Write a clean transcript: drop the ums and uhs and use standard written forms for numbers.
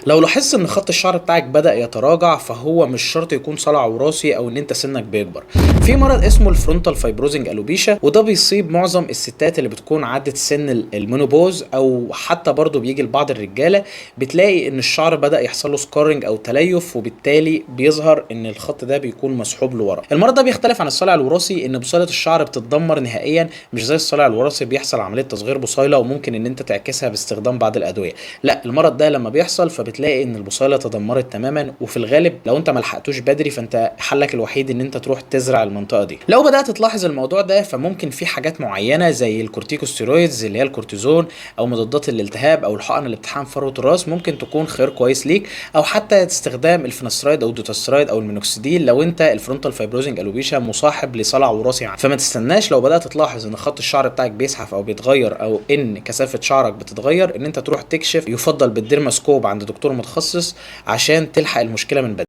لو لاحظت ان خط الشعر بتاعك بدأ يتراجع، فهو مش شرط يكون صلع وراثي او ان انت سنك بيكبر. في مرض اسمه الفرونتال فايبروزنج الوبيشا، وده بيصيب معظم الستات اللي بتكون عدت سن المينوبوز، او حتى برضه بيجي لبعض الرجاله. بتلاقي ان الشعر بدأ يحصل له سكارنج او تليف، وبالتالي بيظهر ان الخط ده بيكون مسحوب لورا. المرض ده بيختلف عن الصلع الوراثي ان بصيله الشعر بتتدمر نهائيا، مش زي الصلع الوراثي بيحصل عمليه تصغير بصيله وممكن ان انت تعكسها باستخدام بعض الادويه. لا، المرض ده لما بيحصل فبتلاقي ان البصيله تدمرت تماما، وفي الغالب لو انت ما لحقتوش بدري فانت حلك الوحيد ان انت تروح تزرع المنطقه دي. لو بدات تلاحظ الموضوع ده فممكن في حاجات معينه زي الكورتيكوستيرويدز اللي هي الكورتيزون، او مضادات الالتهاب، او الحقن اللي بتحقن فروه الراس، ممكن تكون خيار كويس ليك. او حتى استخدام الفينسترايد او الدوتاسترايد او المينوكسيديل لو انت الفرونتال فايبروزنج الوبيشا مصاحب لصلع وراثي. فما تستناش لو بدات تلاحظ ان خط الشعر بتاعك بيزحف او بيتغير، او ان كثافه شعرك بتتغير، ان انت تروح تكشف، يفضل بالديرماسكوب عند دكتور متخصص عشان تلحق المشكله من بدري.